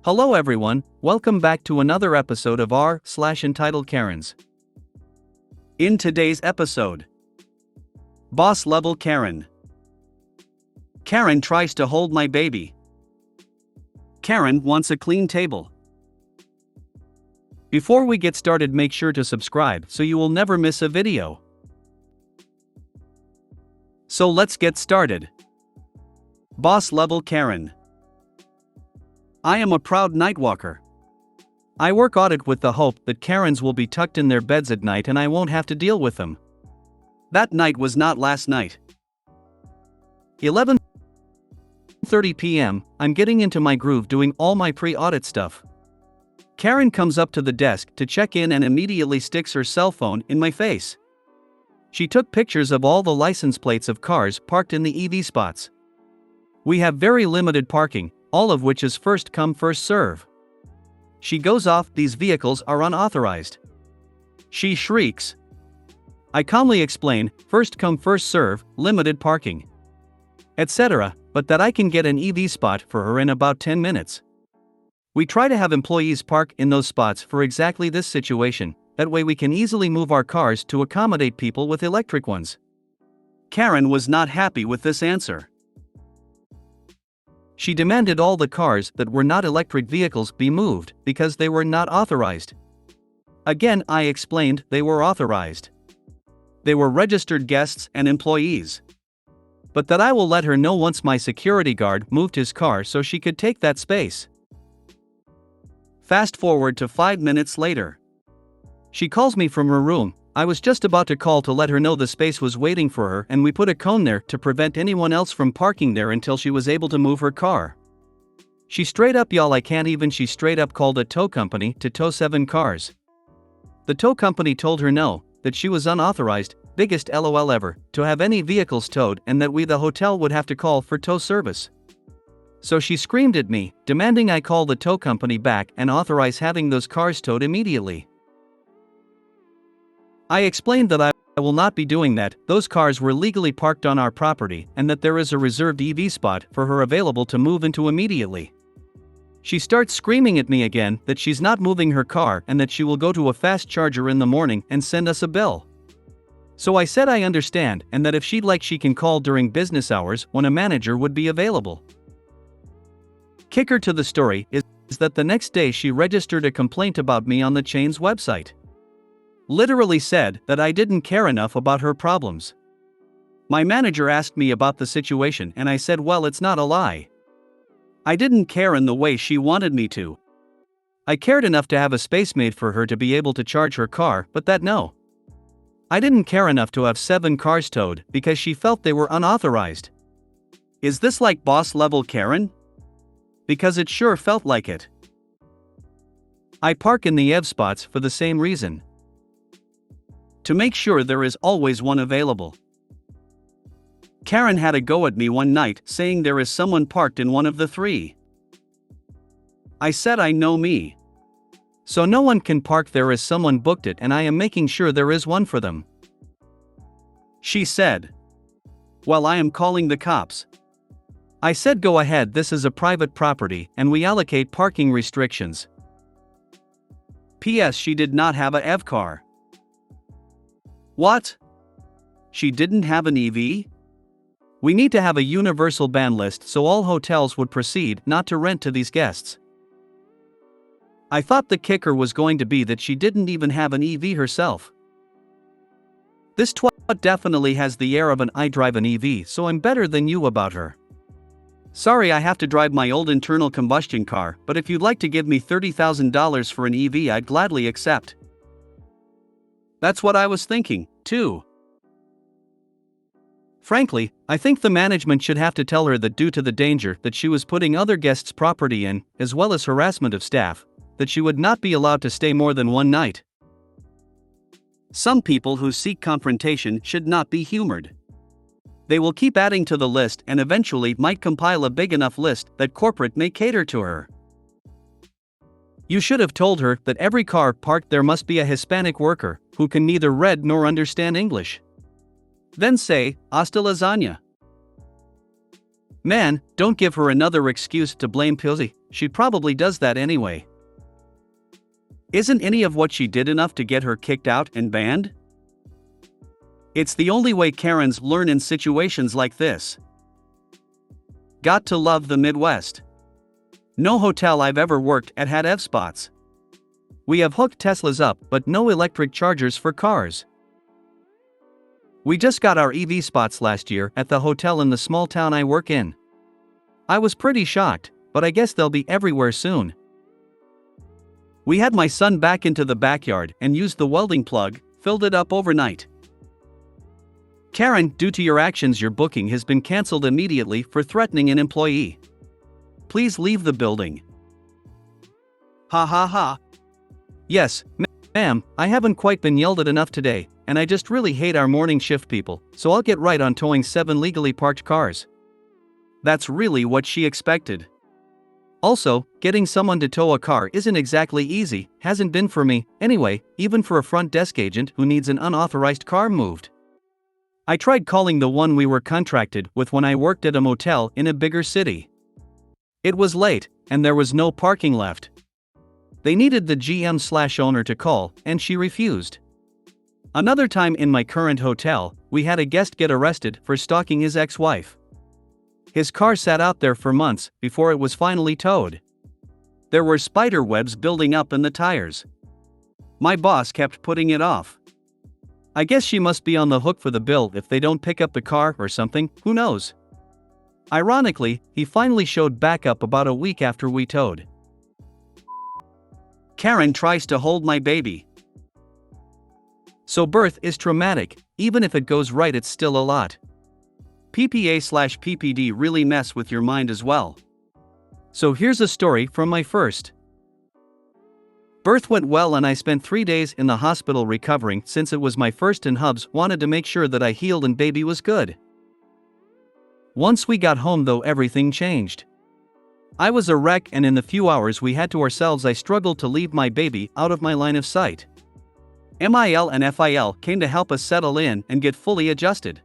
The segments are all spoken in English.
Hello everyone, welcome back to another episode of r/Entitled Karens. In today's episode, Boss Level Karen. Karen tries to hold my baby. Karen wants a clean table. Before we get started, make sure to subscribe so you will never miss a video. So let's get started. Boss Level Karen. I am a proud nightwalker. I work audit with the hope that Karens will be tucked in their beds at night and I won't have to deal with them. That night was not last night. 11:30 p.m., I'm getting into my groove doing all my pre-audit stuff. Karen comes up to the desk to check in and immediately sticks her cell phone in my face. She took pictures of all the license plates of cars parked in the EV spots. We have very limited parking, all of which is first come first serve. She goes off, "These vehicles are unauthorized." She shrieks. I calmly explain, first come first serve, limited parking, etc., but that I can get an EV spot for her in about 10 minutes. We try to have employees park in those spots for exactly this situation, that way we can easily move our cars to accommodate people with electric ones. Karen was not happy with this answer. She demanded all the cars that were not electric vehicles be moved because they were not authorized. Again, I explained they were authorized. They were registered guests and employees. But that I will let her know once my security guard moved his car so she could take that space. Fast forward to 5 minutes later. She calls me from her room. I was just about to call to let her know the space was waiting for her and we put a cone there to prevent anyone else from parking there until she was able to move her car. She straight up she straight up called a tow company to tow 7 cars. The tow company told her no, that she was unauthorized, biggest LOL ever, to have any vehicles towed and that we the hotel would have to call for tow service. So she screamed at me, demanding I call the tow company back and authorize having those cars towed immediately. I explained that I will not be doing that, those cars were legally parked on our property and that there is a reserved EV spot for her available to move into immediately. She starts screaming at me again that she's not moving her car and that she will go to a fast charger in the morning and send us a bill. So I said I understand and that if she'd like she can call during business hours when a manager would be available. Kicker to the story is that the next day she registered a complaint about me on the chain's website. Literally said that I didn't care enough about her problems. My manager asked me about the situation and I said, well, it's not a lie. I didn't care in the way she wanted me to. I cared enough to have a space made for her to be able to charge her car, but that no. I didn't care enough to have 7 cars towed because she felt they were unauthorized. Is this like Boss Level Karen? Because it sure felt like it. I park in the EV spots for the same reason. To make sure there is always one available. Karen had a go at me one night saying there is someone parked in one of the 3. I said I know me. So no one can park there as someone booked it and I am making sure there is one for them. She said, well, I am calling the cops. I said go ahead, this is a private property and we allocate parking restrictions. P.S. She did not have a EV car. What? She didn't have an EV? We need to have a universal ban list so all hotels would proceed not to rent to these guests. I thought the kicker was going to be that she didn't even have an EV herself. This twat definitely has the air of an I drive an EV, so I'm better than you about her. Sorry, I have to drive my old internal combustion car, but if you'd like to give me $30,000 for an EV, I'd gladly accept. That's what I was thinking, too. Frankly, I think the management should have to tell her that due to the danger that she was putting other guests' property in, as well as harassment of staff, that she would not be allowed to stay more than one night. Some people who seek confrontation should not be humored. They will keep adding to the list and eventually might compile a big enough list that corporate may cater to her. You should have told her that every car parked there must be a Hispanic worker who can neither read nor understand English. Then say, hasta lasagna. Man, don't give her another excuse to blame Pussy, she probably does that anyway. Isn't any of what she did enough to get her kicked out and banned? It's the only way Karens learn in situations like this. Got to love the Midwest. No hotel I've ever worked at had EV spots. We have hooked Teslas up, but no electric chargers for cars. We just got our EV spots last year at the hotel in the small town I work in. I was pretty shocked, but I guess they'll be everywhere soon. We had my son back into the backyard and used the welding plug, filled it up overnight. Karen, due to your actions, your booking has been cancelled immediately for threatening an employee. Please leave the building. Ha ha ha. Yes, ma'am, I haven't quite been yelled at enough today, and I just really hate our morning shift people, so I'll get right on towing 7 legally parked cars. That's really what she expected. Also, getting someone to tow a car isn't exactly easy, hasn't been for me, anyway, even for a front desk agent who needs an unauthorized car moved. I tried calling the one we were contracted with when I worked at a motel in a bigger city. It was late, and there was no parking left. They needed the GM/owner to call, and she refused. Another time in my current hotel, we had a guest get arrested for stalking his ex-wife. His car sat out there for months before it was finally towed. There were spider webs building up in the tires. My boss kept putting it off. I guess she must be on the hook for the bill if they don't pick up the car or something, who knows? Ironically, he finally showed back up about a week after we towed. Karen tries to hold my baby. So birth is traumatic, even if it goes right it's still a lot. PPA/PPD really mess with your mind as well. So here's a story from my first. Birth went well and I spent 3 days in the hospital recovering since it was my first and Hubs wanted to make sure that I healed and baby was good. Once we got home though everything changed. I was a wreck and in the few hours we had to ourselves I struggled to leave my baby out of my line of sight. MIL and FIL came to help us settle in and get fully adjusted.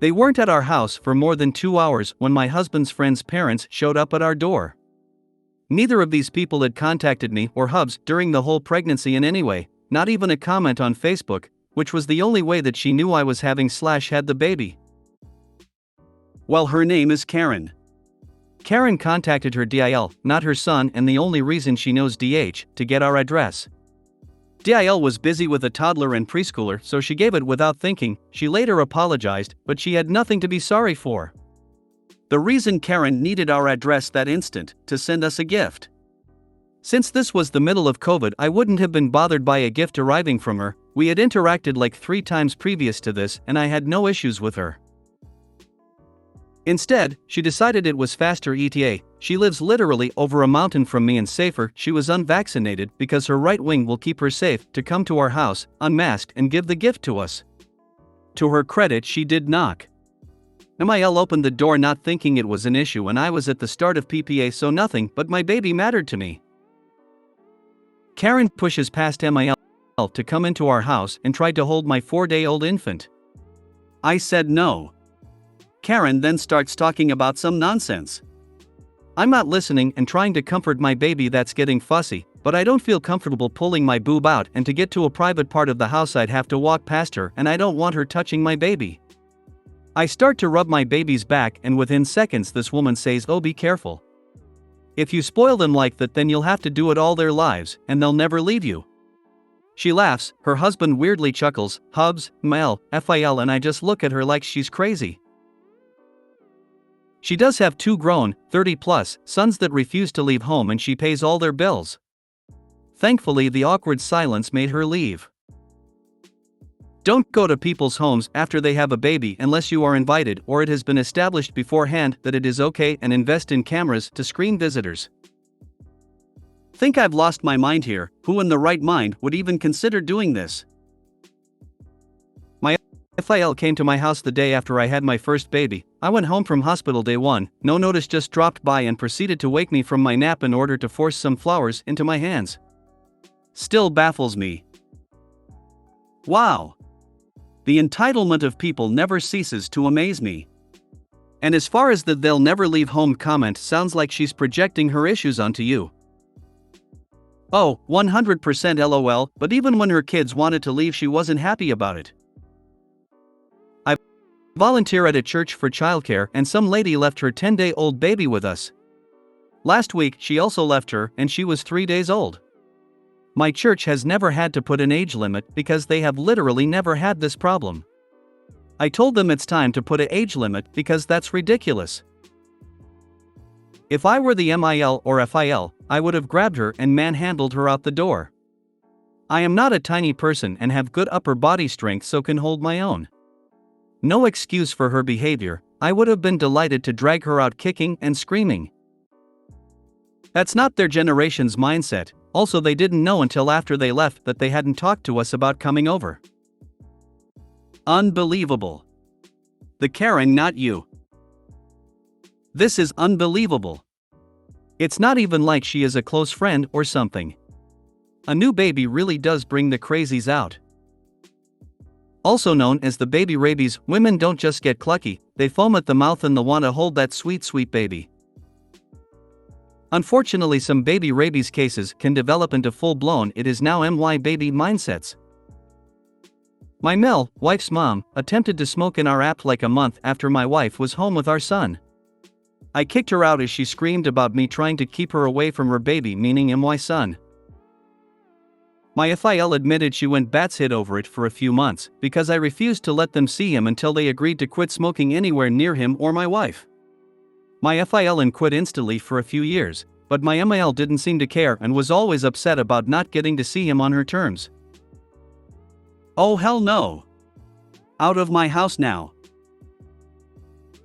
They weren't at our house for more than 2 hours when my husband's friend's parents showed up at our door. Neither of these people had contacted me or Hubs during the whole pregnancy in any way, not even a comment on Facebook, which was the only way that she knew I was having/had the baby. Well, her name is Karen. Karen contacted her DIL, not her son, and the only reason she knows DH, to get our address. DIL was busy with a toddler and preschooler, so she gave it without thinking. She later apologized, but she had nothing to be sorry for. The reason Karen needed our address that instant, to send us a gift. Since this was the middle of COVID, I wouldn't have been bothered by a gift arriving from her. We had interacted like 3 times previous to this and I had no issues with her. Instead, she decided it was faster ETA. She lives literally over a mountain from me and safer. She was unvaccinated because her right wing will keep her safe to come to our house, unmasked, and give the gift to us. To her credit, she did knock. MIL opened the door not thinking it was an issue and I was at the start of PPA so nothing but my baby mattered to me. Karen pushes past MIL to come into our house and tried to hold my 4-day-old infant. I said no. Karen then starts talking about some nonsense. I'm not listening and trying to comfort my baby that's getting fussy, but I don't feel comfortable pulling my boob out and to get to a private part of the house I'd have to walk past her and I don't want her touching my baby. I start to rub my baby's back and within seconds this woman says, "Oh, be careful. If you spoil them like that then you'll have to do it all their lives and they'll never leave you." She laughs, her husband weirdly chuckles, Hubs, MIL, FIL, and I just look at her like she's crazy. She does have 2 grown, 30-plus, sons that refuse to leave home and she pays all their bills. Thankfully the awkward silence made her leave. Don't go to people's homes after they have a baby unless you are invited or it has been established beforehand that it is okay, and invest in cameras to screen visitors. Think I've lost my mind here. Who in the right mind would even consider doing this? My FIL came to my house the day after I had my first baby. I went home from hospital day 1, no notice, just dropped by and proceeded to wake me from my nap in order to force some flowers into my hands. Still baffles me. Wow. The entitlement of people never ceases to amaze me. And as far as the "they'll never leave home" comment, sounds like she's projecting her issues onto you. Oh, 100% LOL, but even when her kids wanted to leave, she wasn't happy about it. I volunteer at a church for childcare, and some lady left her 10-day-old baby with us. Last week, she also left her, and she was 3 days old. My church has never had to put an age limit because they have literally never had this problem. I told them it's time to put an age limit because that's ridiculous. If I were the MIL or FIL, I would have grabbed her and manhandled her out the door. I am not a tiny person and have good upper body strength, so can hold my own. No excuse for her behavior. I would have been delighted to drag her out kicking and screaming. That's not their generation's mindset. Also, they didn't know until after they left that they hadn't talked to us about coming over. Unbelievable. The Karen, not you. This is unbelievable. It's not even like she is a close friend or something. A new baby really does bring the crazies out. Also known as the baby rabies, women don't just get clucky, they foam at the mouth and they want to hold that sweet, sweet baby. Unfortunately, some baby rabies cases can develop into full-blown "it is now my baby" mindsets. My wife's mom, attempted to smoke in our apt like a month after my wife was home with our son. I kicked her out as she screamed about me trying to keep her away from her baby, meaning my son. My FIL admitted she went batshit over it for a few months because I refused to let them see him until they agreed to quit smoking anywhere near him or my wife. My FIL quit instantly for a few years, but my MIL didn't seem to care and was always upset about not getting to see him on her terms. Oh hell no. Out of my house now.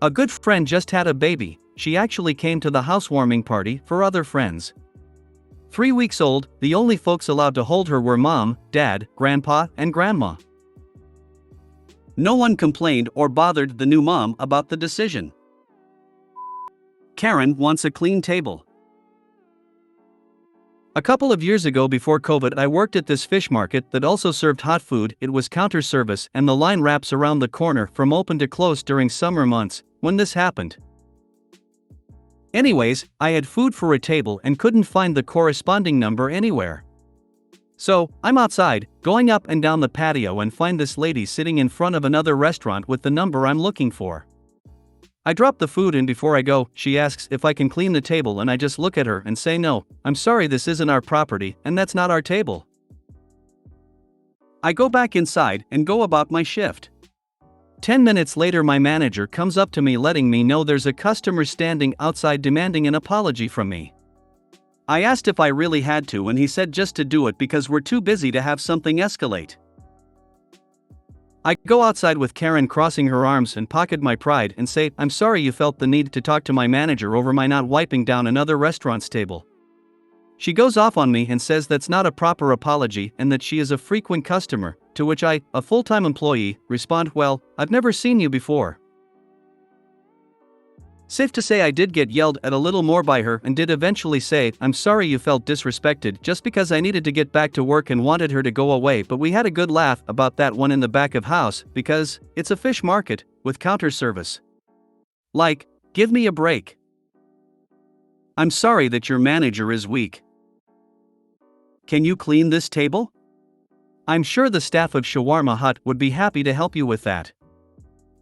A good friend just had a baby. She actually came to the housewarming party for other friends. 3 weeks old, the only folks allowed to hold her were mom, dad, grandpa, and grandma. No one complained or bothered the new mom about the decision. Karen wants a clean table. A couple of years ago, before COVID, I worked at this fish market that also served hot food. It was counter service and the line wraps around the corner from open to close during summer months when this happened. Anyways, I had food for a table and couldn't find the corresponding number anywhere. So, I'm outside, going up and down the patio and find this lady sitting in front of another restaurant with the number I'm looking for. I drop the food in before I go. She asks if I can clean the table and I just look at her and say no, I'm sorry, this isn't our property and that's not our table. I go back inside and go about my shift. 10 minutes later, my manager comes up to me letting me know there's a customer standing outside demanding an apology from me. I asked if I really had to and he said just to do it because we're too busy to have something escalate. I go outside with Karen crossing her arms and pocket my pride and say, I'm sorry you felt the need to talk to my manager over my not wiping down another restaurant's table. She goes off on me and says that's not a proper apology and that she is a frequent customer, to which I, a full-time employee, respond, well, I've never seen you before. Safe to say I did get yelled at a little more by her and did eventually say, I'm sorry you felt disrespected, just because I needed to get back to work and wanted her to go away, but we had a good laugh about that one in the back of house because it's a fish market with counter service. Like, give me a break. I'm sorry that your manager is weak. Can you clean this table? I'm sure the staff of Shawarma Hut would be happy to help you with that.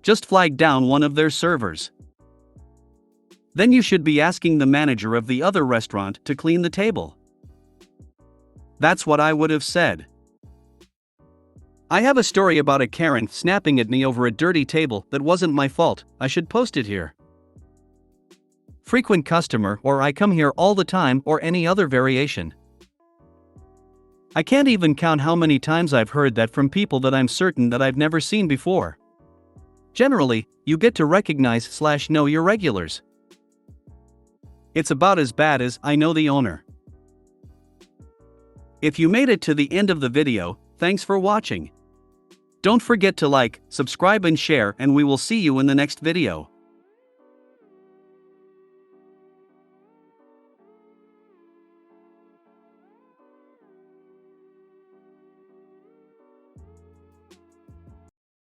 Just flag down one of their servers. Then you should be asking the manager of the other restaurant to clean the table. That's what I would have said. I have a story about a Karen snapping at me over a dirty table that wasn't my fault. I should post it here. Frequent customer, or I come here all the time, or any other variation. I can't even count how many times I've heard that from people that I'm certain that I've never seen before. Generally, you get to recognize/know your regulars. It's about as bad as I know the owner. If you made it to the end of the video, thanks for watching. Don't forget to like, subscribe and share, and we will see you in the next video.